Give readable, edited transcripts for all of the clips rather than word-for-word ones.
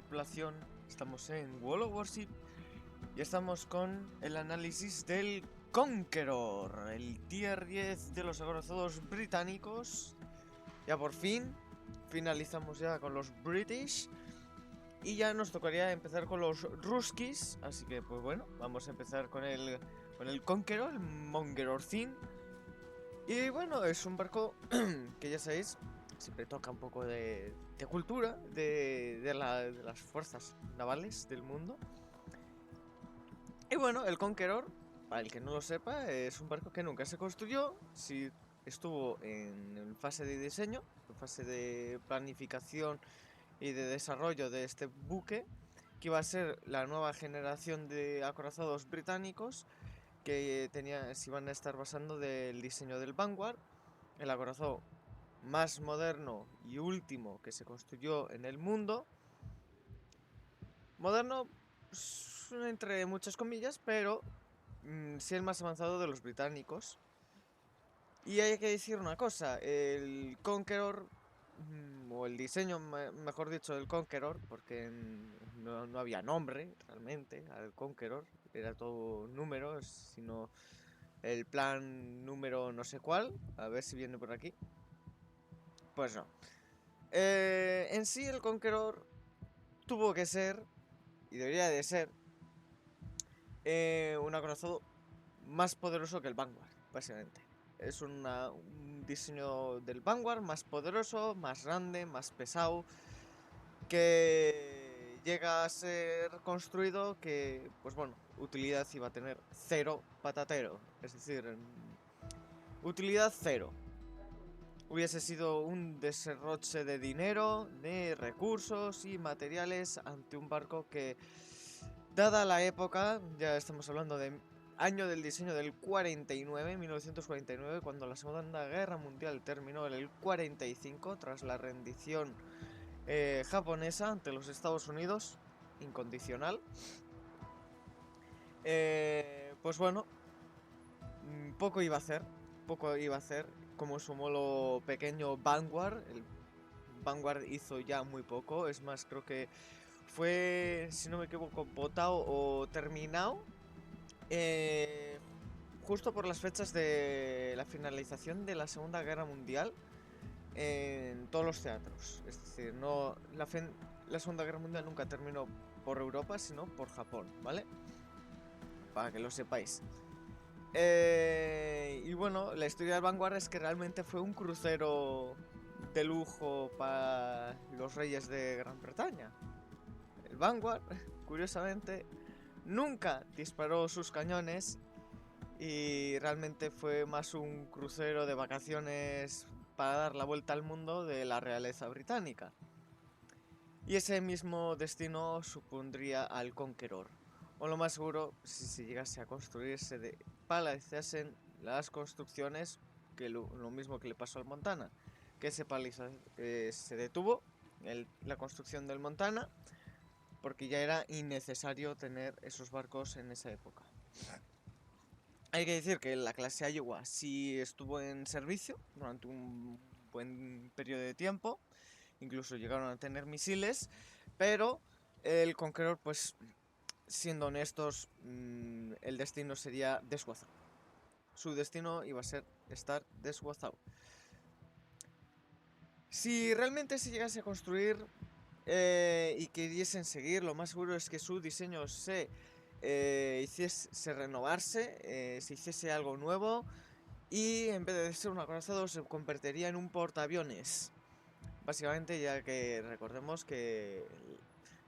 tripulación, estamos en World of Warship y estamos con el análisis del Conqueror, el tier 10 de los acorazados británicos. Ya por fin finalizamos ya con los British y ya nos tocaría empezar con los Ruskies, así que pues bueno, vamos a empezar con el Conqueror, el Monger Thin. Y bueno, es un barco que ya sabéis, siempre toca un poco de cultura de las fuerzas navales del mundo. Y bueno, el Conqueror, para el que no lo sepa, es un barco que nunca se construyó. Sí estuvo en fase de diseño, en fase de planificación y de desarrollo de este buque, que iba a ser la nueva generación de acorazados británicos que se iban a estar basando del diseño del Vanguard, el acorazado más moderno y último que se construyó en el mundo. Moderno, entre muchas comillas, pero sí el más avanzado de los británicos. Y hay que decir una cosa, el Conqueror, o el diseño, mejor dicho, del Conqueror, porque no había nombre realmente al Conqueror, era todo números, sino el plan número no sé cuál, a ver si viene por aquí. Pues no. En sí el Conqueror tuvo que ser, y debería de ser, un acorazado más poderoso que el Vanguard, básicamente. Es un diseño del Vanguard más poderoso, más grande, más pesado, que llega a ser construido que, pues bueno, utilidad iba a tener cero patatero. Es decir, utilidad cero. Hubiese sido un derroche de dinero, de recursos y materiales ante un barco que, dada la época, ya estamos hablando de año del diseño del 49, 1949, cuando la Segunda Guerra Mundial terminó en el 45 tras la rendición japonesa ante los Estados Unidos, incondicional. Pues bueno, poco iba a hacer como su homólogo pequeño Vanguard. El Vanguard hizo ya muy poco, es más, creo que fue, si no me equivoco, votado o terminado justo por las fechas de la finalización de la Segunda Guerra Mundial en todos los teatros. Es decir, no la Segunda Guerra Mundial nunca terminó por Europa, sino por Japón, ¿vale? Para que lo sepáis. Y bueno, la historia del Vanguard es que realmente fue un crucero de lujo para los reyes de Gran Bretaña. El Vanguard, curiosamente, nunca disparó sus cañones y realmente fue más un crucero de vacaciones para dar la vuelta al mundo de la realeza británica. Y ese mismo destino supondría al Conqueror. O lo más seguro, si se llegase a construir, se paralizasen las construcciones, que lo mismo que le pasó al Montana, que se detuvo la construcción del Montana, porque ya era innecesario tener esos barcos en esa época. Hay que decir que la clase Iowa sí estuvo en servicio durante un buen periodo de tiempo, incluso llegaron a tener misiles, pero el Conqueror, pues siendo honestos, el destino sería desguazado. Su destino iba a ser estar desguazado. Si realmente se llegase a construir y queriesen seguir, lo más seguro es que su diseño se renovarse, se hiciese algo nuevo y en vez de ser un acorazado se convertiría en un portaaviones. Básicamente, ya que recordemos que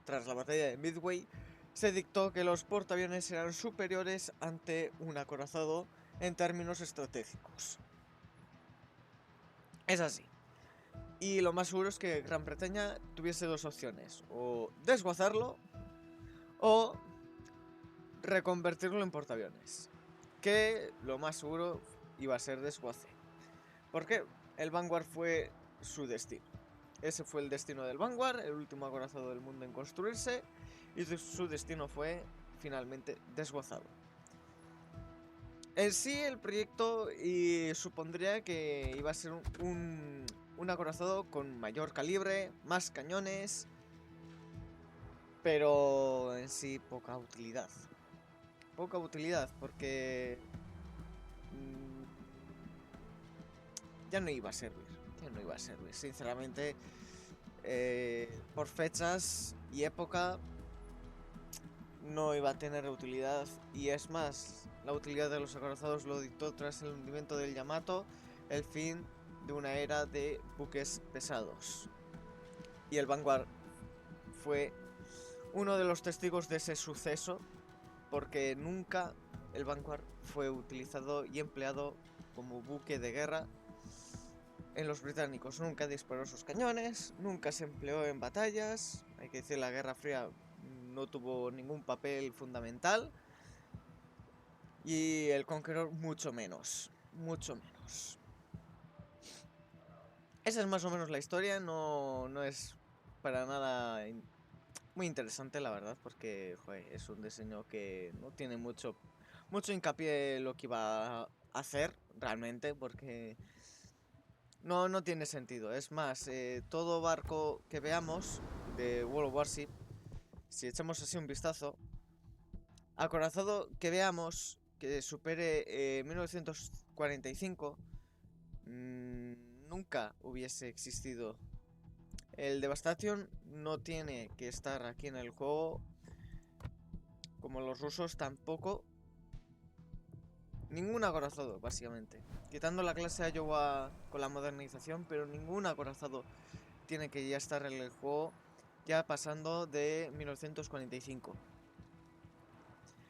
tras la batalla de Midway se dictó que los portaaviones eran superiores ante un acorazado en términos estratégicos. Es así. Y lo más seguro es que Gran Bretaña tuviese dos opciones: o desguazarlo o reconvertirlo en portaaviones. Que lo más seguro iba a ser desguace. ¿Por qué? El Vanguard fue su destino. Ese fue el destino del Vanguard, el último acorazado del mundo en construirse, y su destino fue finalmente desguazado. En sí, el proyecto supondría que iba a ser un acorazado con mayor calibre, más cañones, pero en sí poca utilidad. Poca utilidad porque ya no iba a servir. Ya no iba a servir. Sinceramente, por fechas y época no iba a tener utilidad. Y es más, la utilidad de los acorazados lo dictó tras el hundimiento del Yamato, el fin de una era de buques pesados. Y el Vanguard fue uno de los testigos de ese suceso, porque nunca el Vanguard fue utilizado y empleado como buque de guerra en los británicos. Nunca disparó sus cañones, nunca se empleó en batallas. Hay que decir, la Guerra Fría no tuvo ningún papel fundamental. Y el Conqueror mucho menos. Mucho menos. Esa es más o menos la historia. No es para nada muy interesante, la verdad, porque joder, es un diseño que no tiene mucho hincapié en lo que iba a hacer realmente, porque no tiene sentido. Es más, todo barco que veamos de World of Warship, si echamos así un vistazo, acorazado que veamos que supere 1945, nunca hubiese existido. El Devastation no tiene que estar aquí en el juego, como los rusos tampoco. Ningún acorazado, básicamente. Quitando la clase Iowa con la modernización, pero ningún acorazado tiene que ya estar en el juego, ya pasando de 1945.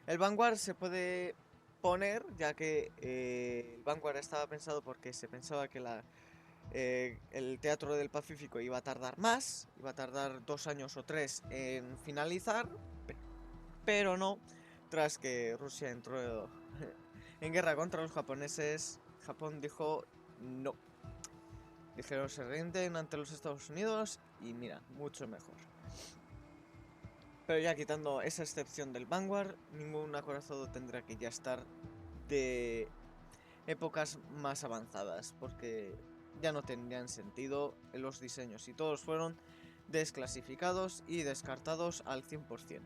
El Vanguard se puede poner, ya que el Vanguard estaba pensado porque se pensaba que el Teatro del Pacífico iba a tardar más, iba a tardar 2 años o 3 en finalizar, pero no, tras que Rusia entró en guerra contra los japoneses. Japón dijo no. Dijeron se rinden ante los Estados Unidos y mira, mucho mejor. Pero ya quitando esa excepción del Vanguard, ningún acorazado tendrá que ya estar de épocas más avanzadas, porque ya no tendrían sentido en los diseños y todos fueron desclasificados y descartados al 100%.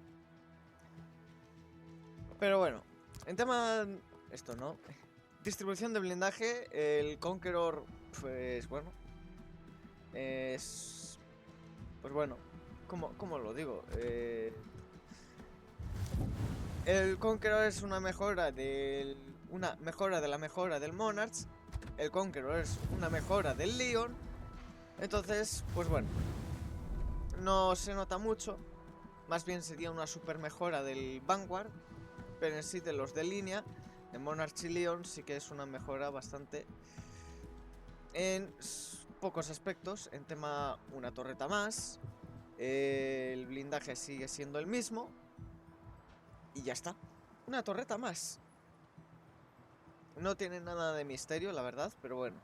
Pero bueno, en tema... esto no. Distribución de blindaje, el Conqueror, pues bueno, es... pues bueno, ¿cómo lo digo? El Conqueror es una mejora de la mejora del Monarch. El Conqueror es una mejora del Leon. Entonces, pues bueno, no se nota mucho. Más bien sería una super mejora del Vanguard. Pero en sí de los de línea, de Monarch y Leon, sí que es una mejora bastante en pocos aspectos. En tema, una torreta más. El blindaje sigue siendo el mismo. Y ya está. Una torreta más. No tiene nada de misterio, la verdad, pero bueno.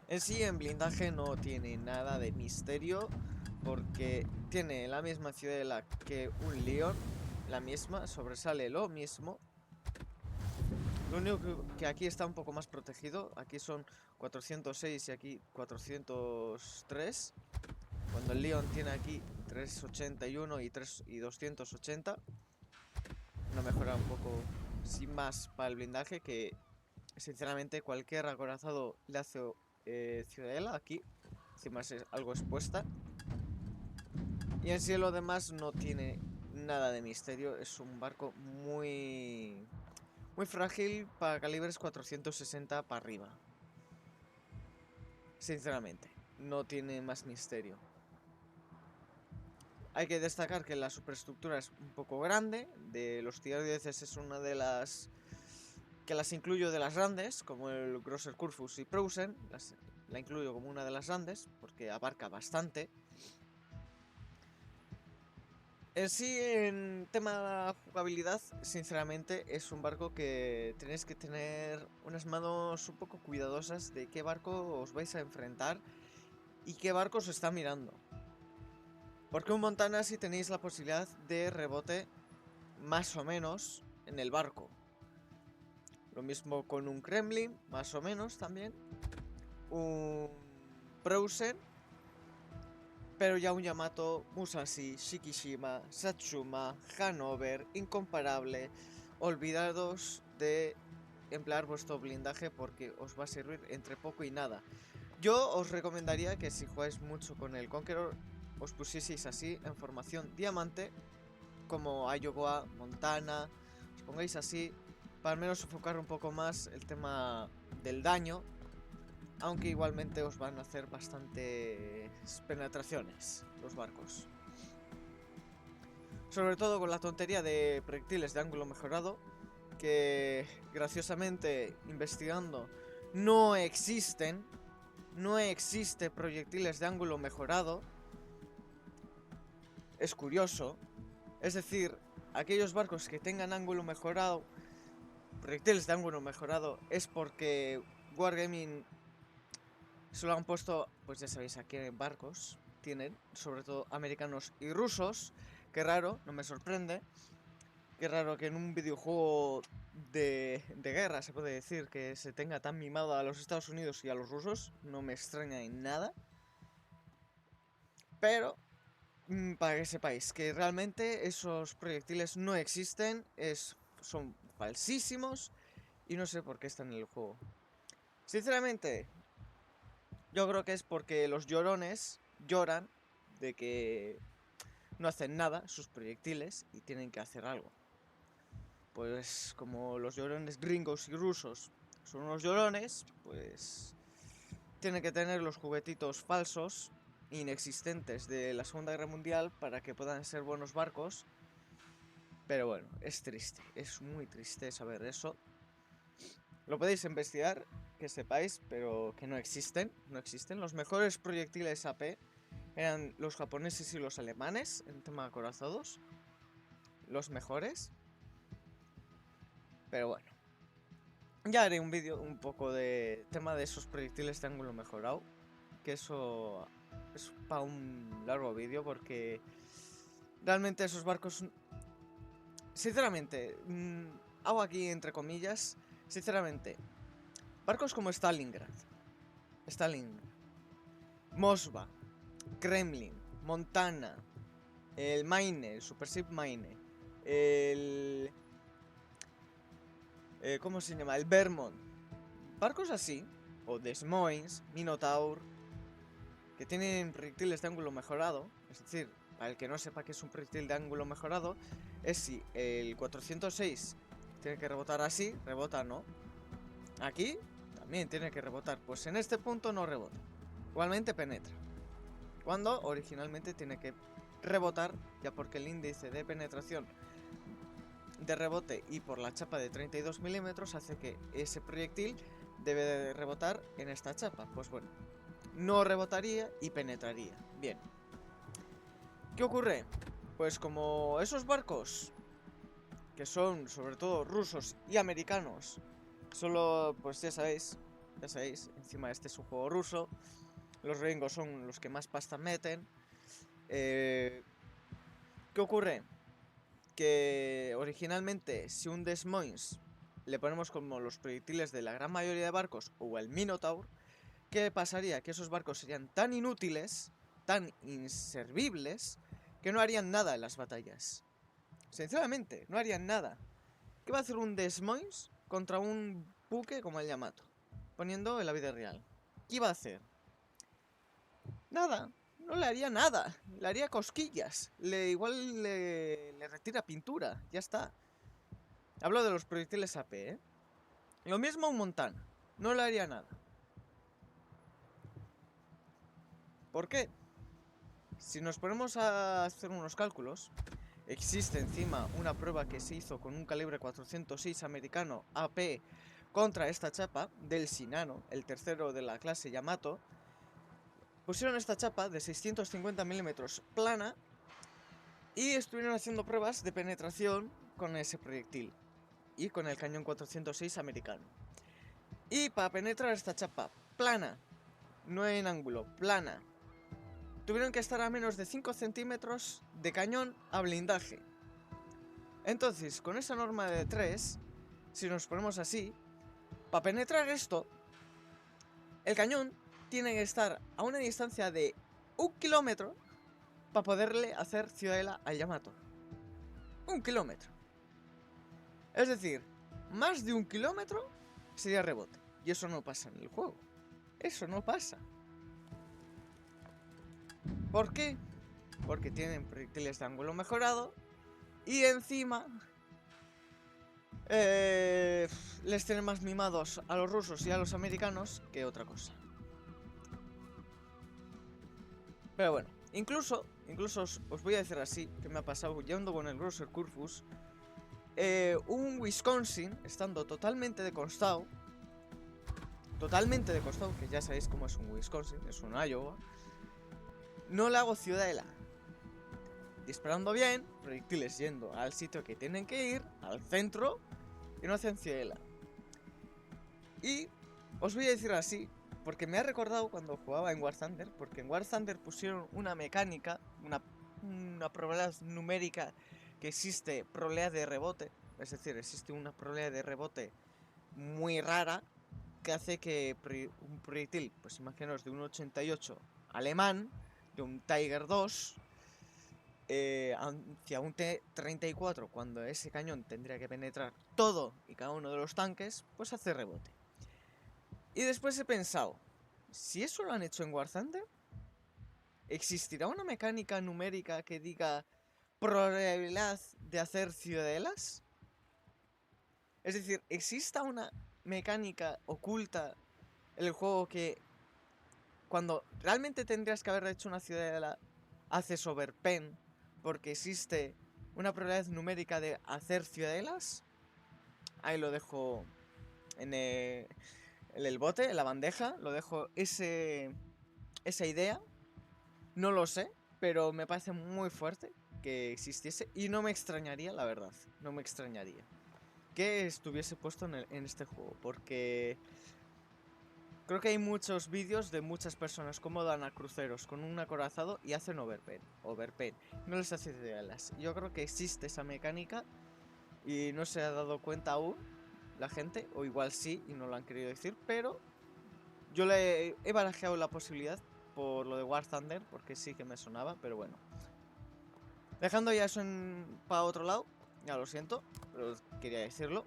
En sí, en blindaje no tiene nada de misterio, porque tiene la misma ciudadela que un Leon, la misma, sobresale lo mismo. Lo único que aquí está un poco más protegido, aquí son 406 y aquí 403, cuando el Leon tiene aquí 381 y 280. Una mejora un poco sin más para el blindaje, que sinceramente cualquier acorazado le hace ciudadela aquí. Encima es algo expuesta. Y en sí lo demás no tiene nada de misterio. Es un barco muy frágil para calibres 460 para arriba. Sinceramente, no tiene más misterio. Hay que destacar que la superestructura es un poco grande. De los tier 10 es una de las que las incluyo de las grandes, como el Grosser Kurfürst y Preußen. La incluyo como una de las grandes porque abarca bastante. En sí, en tema de jugabilidad, sinceramente, es un barco que tenéis que tener unas manos un poco cuidadosas de qué barco os vais a enfrentar y qué barco os está mirando. Porque un Montana sí tenéis la posibilidad de rebote más o menos en el barco. Lo mismo con un Kremlin, más o menos también. Un Preußen. Pero ya un Yamato, Musashi, Shikishima, Satsuma, Hanover, incomparable. Olvidados de emplear vuestro blindaje porque os va a servir entre poco y nada. Yo os recomendaría que si jugáis mucho con el Conqueror, os pusieseis así en formación diamante, como Iowa, Montana, os pongáis así, para al menos sofocar un poco más el tema del daño, aunque igualmente os van a hacer bastantes penetraciones los barcos. Sobre todo con la tontería de proyectiles de ángulo mejorado, que graciosamente investigando no existen. No existe proyectiles de ángulo mejorado. Es curioso. Es decir, aquellos barcos que tengan ángulo mejorado, proyectiles de ángulo mejorado, es porque Wargaming se lo han puesto, pues ya sabéis a qué barcos tienen, sobre todo americanos y rusos. Qué raro, no me sorprende. Qué raro que en un videojuego de guerra, se puede decir, que se tenga tan mimado a los Estados Unidos y a los rusos. No me extraña en nada. Pero, para que sepáis que realmente esos proyectiles no existen, son falsísimos y no sé por qué están en el juego. Sinceramente, yo creo que es porque los llorones lloran de que no hacen nada sus proyectiles y tienen que hacer algo. Pues como los llorones gringos y rusos son unos llorones, pues tienen que tener los juguetitos falsos, inexistentes de la Segunda Guerra Mundial para que puedan ser buenos barcos. Pero bueno, es triste, es muy triste saber eso. Lo podéis investigar, que sepáis, pero que no existen, no existen. Los mejores proyectiles AP eran los japoneses y los alemanes en tema de acorazados. Los mejores. Pero bueno. Ya haré un vídeo un poco de tema de esos proyectiles de ángulo mejorado. Que eso es para un largo vídeo porque realmente esos barcos... Sinceramente, hago aquí entre comillas, sinceramente, barcos como Stalingrad, Moskva, Kremlin, Montana, el Maine, el Super Ship Maine, el... ¿cómo se llama? El Vermont. Barcos así, o Des Moines, Minotaur, que tienen proyectiles de ángulo mejorado, es decir, para el que no sepa qué es un proyectil de ángulo mejorado, es si el 406 tiene que rebotar así, rebota no. Aquí también tiene que rebotar, pues en este punto no rebota. Igualmente penetra. Cuando originalmente tiene que rebotar, ya porque el índice de penetración de rebote y por la chapa de 32 milímetros hace que ese proyectil debe de rebotar en esta chapa. Pues bueno, no rebotaría y penetraría. Bien. ¿Qué ocurre? Pues como esos barcos, que son sobre todo rusos y americanos, solo, pues ya sabéis, encima este es un juego ruso, los gringos son los que más pasta meten. ¿Qué ocurre? Que originalmente si un Des Moines le ponemos como los proyectiles de la gran mayoría de barcos o el Minotaur, ¿qué pasaría? Que esos barcos serían tan inútiles, tan inservibles, que no harían nada en las batallas. Sinceramente, no harían nada. ¿Qué va a hacer un Des Moines contra un buque como el Yamato? Poniendo en la vida real. ¿Qué iba a hacer? Nada. No le haría nada. Le haría cosquillas. Igual le retira pintura. Ya está. Hablo de los proyectiles AP, ¿eh? Lo mismo un Montana. No le haría nada. ¿Por qué? Si nos ponemos a hacer unos cálculos, existe encima una prueba que se hizo con un calibre 406 americano AP contra esta chapa del Shinano, el tercero de la clase Yamato. Pusieron esta chapa de 650 milímetros plana y estuvieron haciendo pruebas de penetración con ese proyectil y con el cañón 406 americano. Y para penetrar esta chapa plana, no en ángulo, plana, tuvieron que estar a menos de 5 centímetros de cañón a blindaje. Entonces, con esa norma de 3, si nos ponemos así, para penetrar esto, el cañón tiene que estar a una distancia de 1 kilómetro para poderle hacer ciudadela al Yamato. 1 kilómetro. Es decir, más de 1 kilómetro sería rebote. Y eso no pasa en el juego. Eso no pasa. ¿Por qué? Porque tienen proyectiles de ángulo mejorado. Y encima les tienen más mimados a los rusos y a los americanos que otra cosa. Pero bueno, incluso os voy a decir así, que me ha pasado yendo con el Grosser Kurfus. Un Wisconsin, estando totalmente decostado, que ya sabéis cómo es un Wisconsin, es un Iowa, no le hago ciudadela. Disparando bien, proyectiles yendo al sitio que tienen que ir, al centro, y no hacen ciudadela. Y os voy a decir así, porque me ha recordado cuando jugaba en War Thunder, porque en War Thunder pusieron una mecánica, una probabilidad numérica que existe probabilidad de rebote, es decir, existe una probabilidad de rebote muy rara que hace que un proyectil, pues imaginaos de un 88 alemán, de un Tiger 2, hacia un T-34, cuando ese cañón tendría que penetrar todo y cada uno de los tanques, pues hace rebote. Y después he pensado, si eso lo han hecho en War Thunder, ¿existirá una mecánica numérica que diga probabilidad de hacer ciudadelas? Es decir, ¿exista una mecánica oculta en el juego que cuando realmente tendrías que haber hecho una ciudadela haces overpen porque existe una probabilidad numérica de hacer ciudadelas? Ahí lo dejo en el bote, en la bandeja, lo dejo esa idea. No lo sé, pero me parece muy fuerte que existiese y no me extrañaría, la verdad, no me extrañaría que estuviese puesto en este juego, porque creo que hay muchos vídeos de muchas personas cómo dan a cruceros con un acorazado y hacen overpen, no les hace ciudadelas. Yo creo que existe esa mecánica y no se ha dado cuenta aún la gente, o igual sí y no lo han querido decir, pero yo le he barajado la posibilidad por lo de War Thunder, porque sí que me sonaba, pero bueno. Dejando ya eso para otro lado, ya lo siento, pero quería decirlo.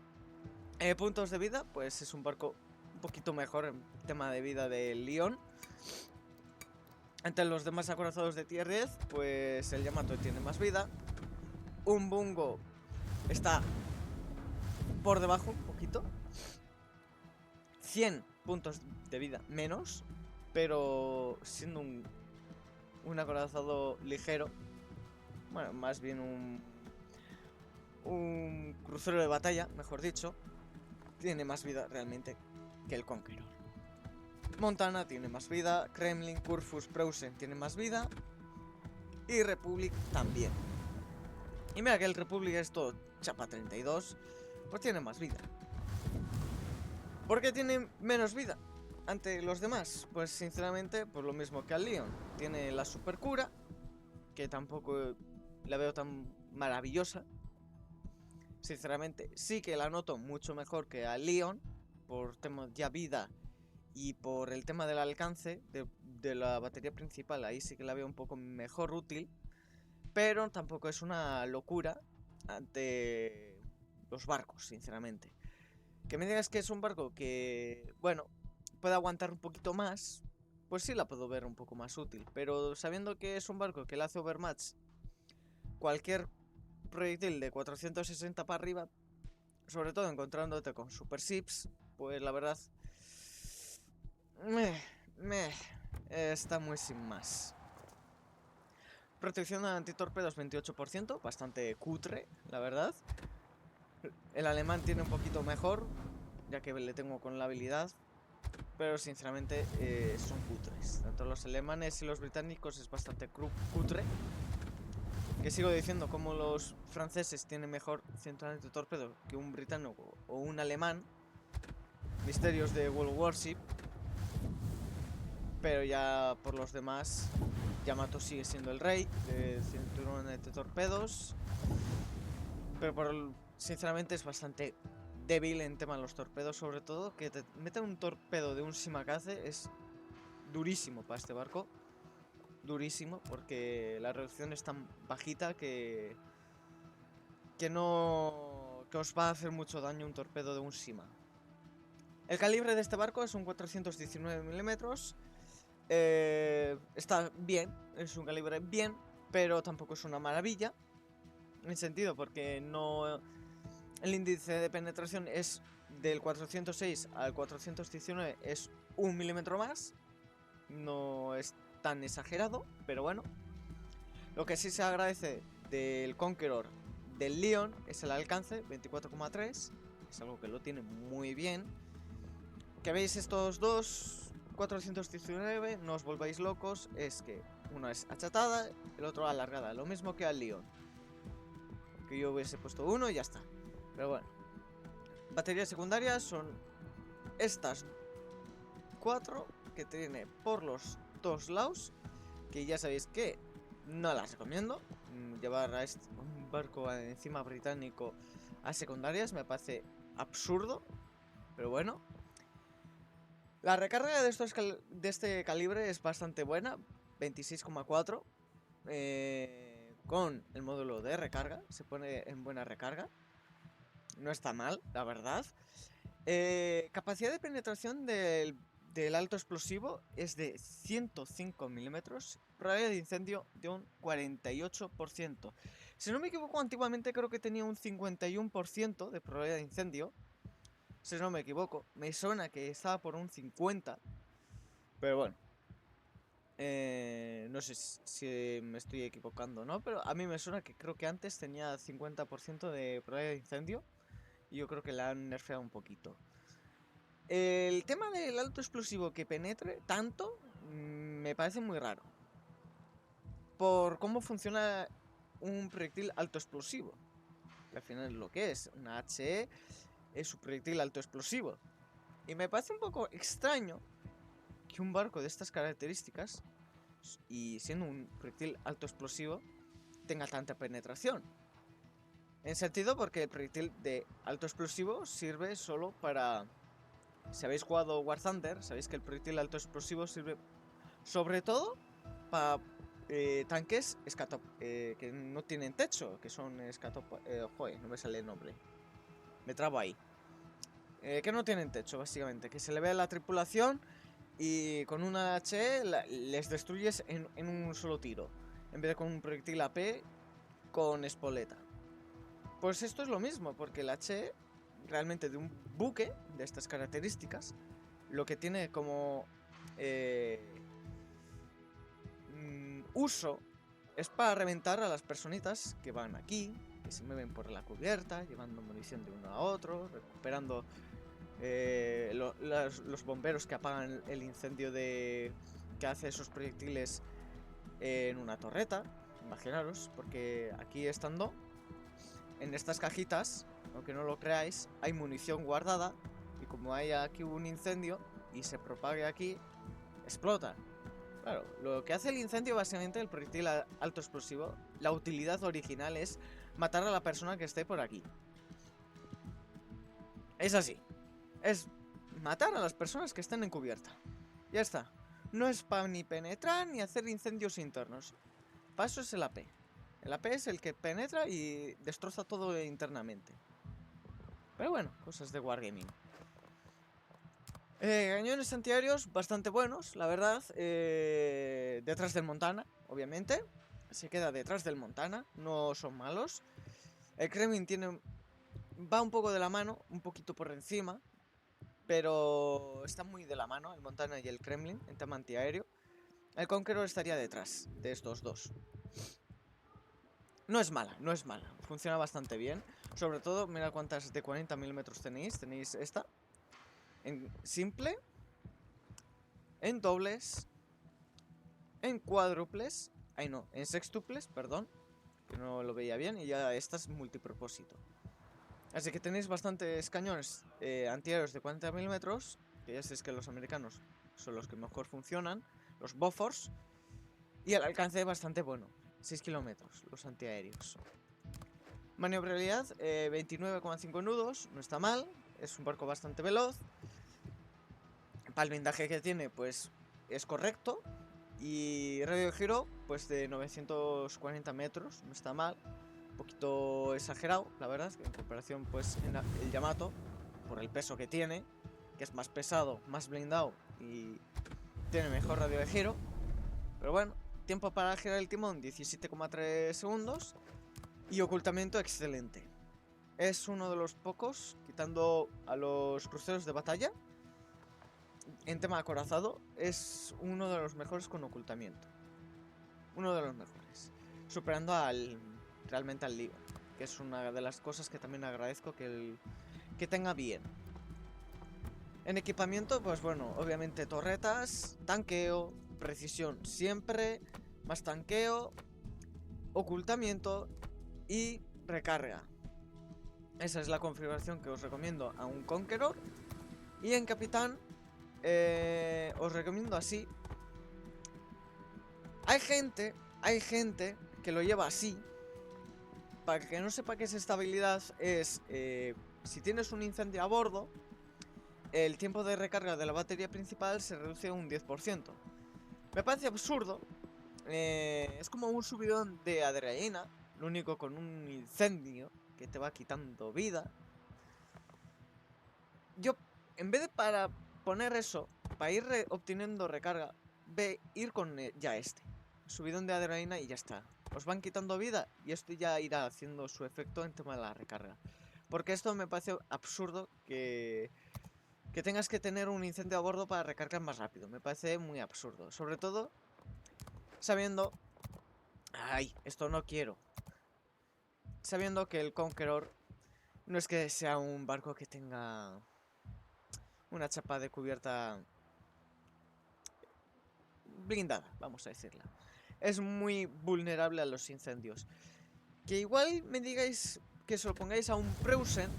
Puntos de vida, pues es un barco un poquito mejor en tema de vida del Leon. Entre los demás acorazados de tier 10, pues el Yamato tiene más vida. Un Bungo está por debajo, un poquito. 100 puntos de vida menos, pero siendo un acorazado ligero, bueno, más bien un crucero de batalla, mejor dicho, tiene más vida realmente que el Conqueror. Montana tiene más vida, Kremlin, Kurfürst, Preußen tiene más vida y Republic también. Y mira que el Republic es todo chapa 32, pues tiene más vida. ¿Por qué tiene menos vida ante los demás? Pues sinceramente, pues lo mismo que al Leon. Tiene la supercura, que tampoco la veo tan maravillosa. Sinceramente, sí que la noto mucho mejor que al Leon, por tema ya vida y por el tema del alcance de la batería principal. Ahí sí que la veo un poco mejor útil, pero tampoco es una locura ante los barcos, sinceramente. Que me digas que es un barco que, bueno, puede aguantar un poquito más, pues sí la puedo ver un poco más útil. Pero sabiendo que es un barco que le hace overmatch cualquier proyectil de 460 para arriba, sobre todo encontrándote con super ships, pues la verdad está muy sin más. Protección antitorpedos 28%, bastante cutre, la verdad. El alemán tiene un poquito mejor, ya que le tengo con la habilidad, pero sinceramente son cutres. Tanto los alemanes y los británicos es bastante cutre. Que sigo diciendo, como los franceses tienen mejor centro antitorpedo que un británico o un alemán. Misterios de World Warship. Pero ya por los demás, Yamato sigue siendo el rey de cinturón de torpedos. Pero sinceramente es bastante débil en tema de los torpedos, sobre todo. Que te meta un torpedo de un Shimakaze es durísimo para este barco. durísimo porque la reducción es tan bajita que no que os va a hacer mucho daño un torpedo de un Shima. El calibre de este barco es un 419 milímetros. Está bien, es un calibre bien, pero tampoco es una maravilla. En sentido, porque no... El índice de penetración es del 406 al 419, es 1 milímetro más. No es tan exagerado, pero bueno. Lo que sí se agradece del Conqueror del Leon es el alcance, 24,3. Es algo que lo tiene muy bien. Que veis estos dos 419, no os volváis locos, es que uno es achatada, el otro alargada, lo mismo que al Leon. Que yo hubiese puesto uno y ya está. Pero bueno. Baterías secundarias son estas 4 que tiene por los dos lados, que ya sabéis que no las recomiendo. Llevar a un barco encima británico a secundarias me parece absurdo, pero bueno. La recarga de este calibre es bastante buena, 26,4. Con el módulo de recarga, se pone en buena recarga. No está mal, la verdad. Capacidad de penetración del alto explosivo es de 105 milímetros. Probabilidad de incendio de un 48%. Si no me equivoco, antiguamente creo que tenía un 51% de probabilidad de incendio. Si no me equivoco, me suena que estaba por un 50%. Pero bueno. No sé si me estoy equivocando, ¿no? Pero a mí me suena que creo que antes tenía 50% de probabilidad de incendio. Y yo creo que la han nerfeado un poquito. El tema del alto explosivo que penetre tanto me parece muy raro. Por cómo funciona un proyectil alto explosivo. Que al final es lo que es. Una HE es un proyectil alto explosivo. Y me parece un poco extraño que un barco de estas características, y siendo un proyectil alto explosivo, tenga tanta penetración. En sentido porque el proyectil de alto explosivo sirve solo para... Si habéis jugado War Thunder, sabéis que el proyectil alto explosivo sirve sobre todo para tanques que no tienen techo, que son joder, no me sale el nombre. Me trabo ahí. Que no tienen techo, básicamente. Que se le ve a la tripulación y con una HE les destruyes en un solo tiro. En vez de con un proyectil AP con espoleta. Pues esto es lo mismo, porque el HE realmente de un buque de estas características, lo que tiene como uso es para reventar a las personitas que van aquí, que se mueven por la cubierta, llevando munición de uno a otro, recuperando los bomberos que apagan el incendio que hace esos proyectiles en una torreta. Imaginaros, porque aquí estando en estas cajitas, aunque no lo creáis, hay munición guardada. Y como hay aquí un incendio y se propague aquí, explota. Claro, lo que hace el incendio básicamente, el proyectil alto explosivo, la utilidad original es matar a la persona que esté por aquí. Es así. Es matar a las personas que estén en cubierta. Ya está. No es para ni penetrar ni hacer incendios internos. Para eso es el AP. El AP es el que penetra y destroza todo internamente. Pero bueno, cosas de Wargaming. Cañones antiaéreos bastante buenos, la verdad. Detrás del Montana, obviamente. Se queda detrás del Montana, no son malos. El Kremlin va un poco de la mano, un poquito por encima. Pero está muy de la mano el Montana y el Kremlin en tema antiaéreo. El Conqueror estaría detrás de estos dos. No es mala, no es mala. Funciona bastante bien. Sobre todo, mira cuántas de 40 milímetros tenéis. Tenéis esta. En simple. En dobles. En cuádruples. Ay no, en sextuples, perdón. Que no lo veía bien. Y ya esta es multipropósito. Así que tenéis bastantes cañones antiaéreos de 40 milímetros. Que ya sabéis que los americanos son los que mejor funcionan. Los Bofors. Y el alcance bastante bueno. 6 kilómetros, los antiaéreos. Maniobrabilidad, 29,5 nudos, no está mal. Es un barco bastante veloz. Para el blindaje que tiene, pues es correcto. Y radio de giro, pues de 940 metros, no está mal. Un poquito exagerado, la verdad, en comparación pues en el Yamato, por el peso que tiene, que es más pesado, más blindado y tiene mejor radio de giro. Pero bueno, tiempo para girar el timón 17,3 segundos y ocultamiento excelente. Es uno de los pocos, quitando a los cruceros de batalla, en tema acorazado, es uno de los mejores con ocultamiento. Uno de los mejores. Superando realmente al Líbano, que es una de las cosas que también agradezco que tenga bien. En equipamiento, pues bueno, obviamente torretas, tanqueo, precisión siempre, más tanqueo, ocultamiento y recarga. Esa es la configuración que os recomiendo a un Conqueror. Y en Capitán os recomiendo así. Hay gente que lo lleva así. Para que no sepa qué es estabilidad, es si tienes un incendio a bordo, el tiempo de recarga de la batería principal se reduce un 10%. Me parece absurdo. Es como un subidón de adrenalina, lo único con un incendio que te va quitando vida. Yo, en vez de para poner eso, para ir obteniendo recarga, ir con ya este. Subidón de adrenalina y ya está. Os van quitando vida y esto ya irá haciendo su efecto en tema de la recarga. Porque esto me parece absurdo que tengas que tener un incendio a bordo para recargar más rápido. Me parece muy absurdo. Sobre todo sabiendo... Ay, esto no quiero. Sabiendo que el Conqueror no es que sea un barco que tenga una chapa de cubierta blindada, vamos a decirla. Es muy vulnerable a los incendios. Que igual me digáis que se lo pongáis a un Preußen,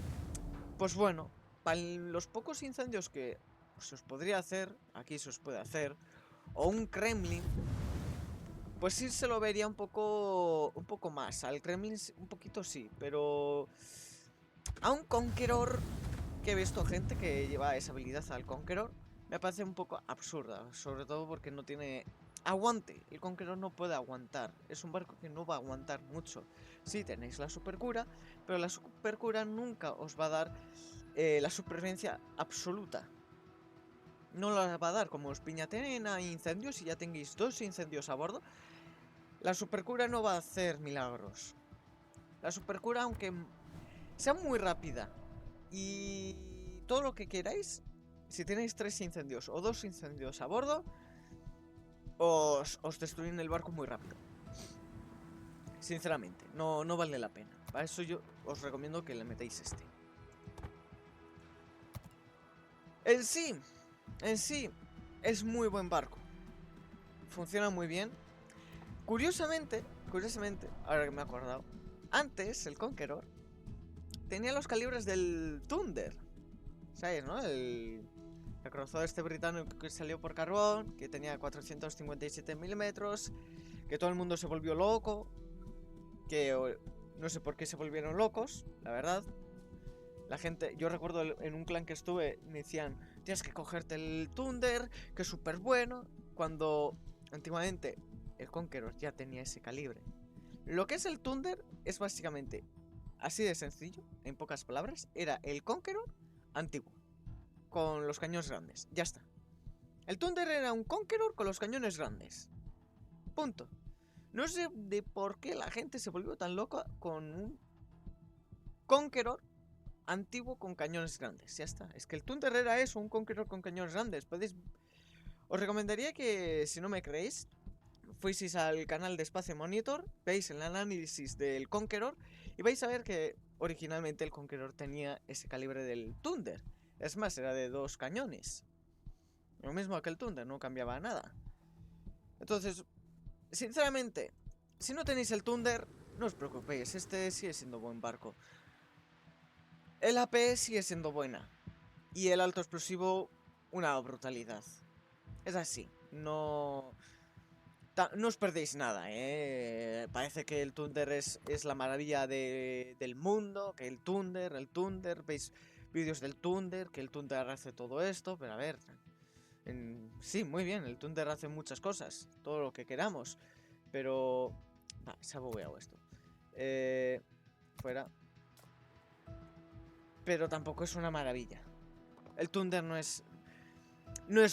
pues bueno, para los pocos incendios que se os podría hacer, aquí se os puede hacer, o un Kremlin, pues sí se lo vería un poco más. Al Kremlin un poquito sí, pero a un Conqueror, que he visto gente que lleva esa habilidad al Conqueror, me parece un poco absurda, sobre todo porque no tiene aguante. El Conqueror no puede aguantar, es un barco que no va a aguantar mucho. Sí tenéis la supercura, pero la supercura nunca os va a dar la supervivencia absoluta. No la va a dar, como os piñaten a incendios y ya tengáis 2 incendios a bordo. La supercura no va a hacer milagros. La supercura, aunque sea muy rápida y todo lo que queráis, si tenéis 3 incendios o 2 incendios a bordo, os destruyen el barco muy rápido. Sinceramente, no vale la pena. Para eso yo os recomiendo que le metáis este. En sí, es muy buen barco. Funciona muy bien. Curiosamente, ahora que me he acordado, antes el Conqueror tenía los calibres del Thunder. ¿Sabes, no? El acorazado este británico que salió por carbón, que tenía 457 milímetros, que todo el mundo se volvió loco, que no sé por qué se volvieron locos, la verdad. La gente, yo recuerdo en un clan que estuve, me decían, tienes que cogerte el Thunder, que es súper bueno, cuando antiguamente el Conqueror ya tenía ese calibre. Lo que es el Thunder es básicamente, así de sencillo, en pocas palabras, era el Conqueror antiguo, con los cañones grandes, ya está. El Thunder era un Conqueror con los cañones grandes. Punto. No sé de por qué la gente se volvió tan loca con un Conqueror antiguo con cañones grandes. Ya está. Es que el Thunder era eso, un Conqueror con cañones grandes. Os recomendaría que, si no me creéis, fuiseis al canal de Space Monitor, veis el análisis del Conqueror y vais a ver que originalmente el Conqueror tenía ese calibre del Thunder. Es más, era de 2 cañones. Lo mismo que el Thunder, no cambiaba nada. Entonces, sinceramente, si no tenéis el Thunder, no os preocupéis, este sigue siendo buen barco. El AP sigue siendo buena. Y el alto explosivo, una brutalidad. Es así, no os perdéis nada, ¿eh? Parece que el Thunder es la maravilla del mundo, que el Thunder, veis vídeos del Thunder, que el Thunder hace todo esto, pero a ver, Sí, muy bien, el Thunder hace muchas cosas, todo lo que queramos, pero... se ha bugueado esto. Fuera. Pero tampoco es una maravilla. El Thunder no es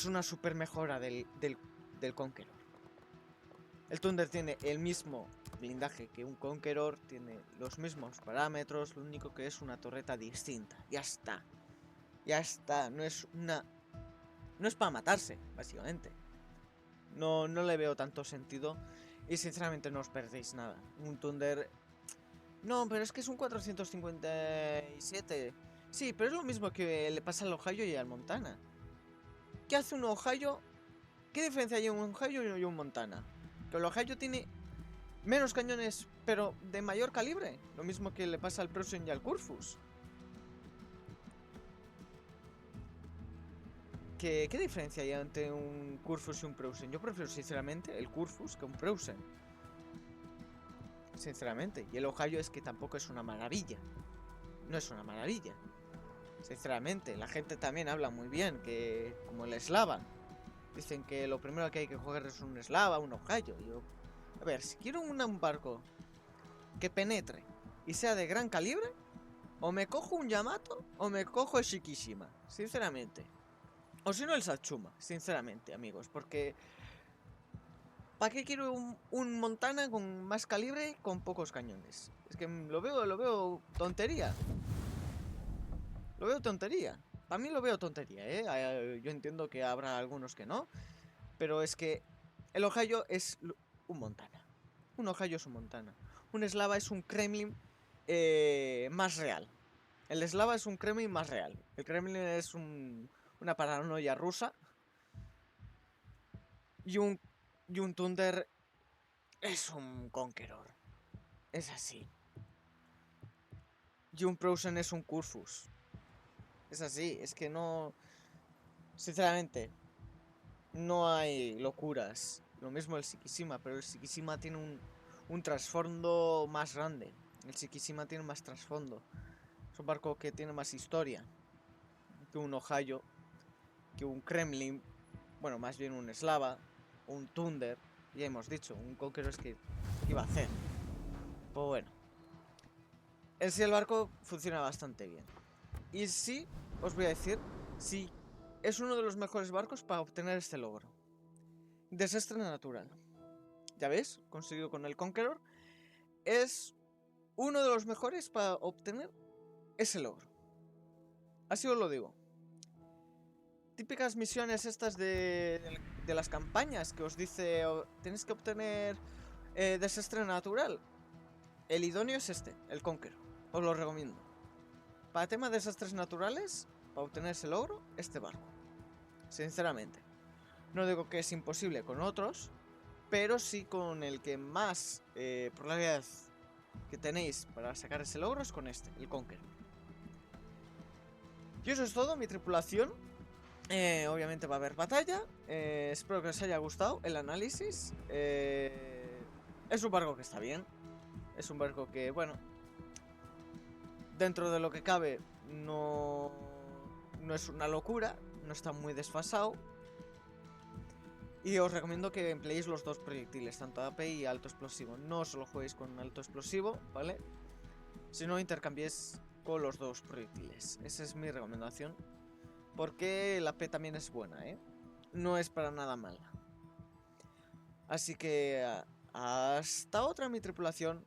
una super mejora del Conqueror. El Thunder tiene el mismo blindaje que un Conqueror, tiene los mismos parámetros, lo único que es una torreta distinta. Ya está. Ya está, no es para matarse, básicamente. No le veo tanto sentido y sinceramente no os perdéis nada. Un Thunder... No, pero es que es un 457. Sí, pero es lo mismo que le pasa al Ohio y al Montana. ¿Qué hace un Ohio? ¿Qué diferencia hay en un Ohio y un Montana? Que el Ohio tiene menos cañones, pero de mayor calibre. Lo mismo que le pasa al Prusen y al Kurfus. ¿Qué diferencia hay entre un Kurfus y un Prusen? Yo prefiero sinceramente el Kurfus que un Prusen. Sinceramente. Y el Ohio es que tampoco es una maravilla. No es una maravilla. Sinceramente. La gente también habla muy bien. Que como el Slava. Dicen que lo primero que hay que jugar es un Slava, un Ohio. Yo, a ver, si quiero un barco que penetre y sea de gran calibre, o me cojo un Yamato o me cojo el Shikishima. Sinceramente. O si no, el Satsuma, sinceramente, amigos. Porque... ¿para qué quiero un Montana con más calibre con pocos cañones? Es que lo veo tontería. Lo veo tontería. Para mí lo veo tontería, ¿eh? Yo entiendo que habrá algunos que no. Pero es que el Ohio es un Montana. Un Ohio es un Montana. Un Slava es un Kremlin más real. El Slava es un Kremlin más real. El Kremlin es una paranoia rusa. Y un Thunder es un Conqueror. Es así. Y un Prusen es un Kurfus. Es así. Es que no... Sinceramente, no hay locuras. Lo mismo el Shikishima, pero el Shikishima tiene un trasfondo más grande. El Shikishima tiene más trasfondo. Es un barco que tiene más historia que un Ohio, que un Kremlin. Bueno, más bien un Slava, un Thunder. Ya hemos dicho, un Conqueror es que iba a hacer. Pues bueno. En sí el barco funciona bastante bien. Y sí, os voy a decir, sí, es uno de los mejores barcos para obtener este logro. Desastre natural. Ya ves, conseguido con el Conqueror. Es uno de los mejores para obtener ese logro. Así os lo digo. Típicas misiones estas de las campañas que os dice tenéis que obtener desastre natural. El idóneo es este, el Conqueror. Os lo recomiendo. Para tema de desastres naturales, para obtener ese logro, este barco. Sinceramente. No digo que es imposible con otros, pero sí con el que más probabilidad que tenéis para sacar ese logro es con este, el Conqueror. Y eso es todo, mi tripulación. Obviamente va a haber batalla. Espero que os haya gustado el análisis. Es un barco que está bien. Es un barco que, bueno, dentro de lo que cabe, no es una locura. No está muy desfasado. Y os recomiendo que empleéis los dos proyectiles, tanto AP y alto explosivo. No solo juguéis con alto explosivo, ¿vale? Sino intercambiéis con los dos proyectiles. Esa es mi recomendación. Porque la P también es buena, ¿eh? No es para nada mala. Así que hasta otra, mi tripulación.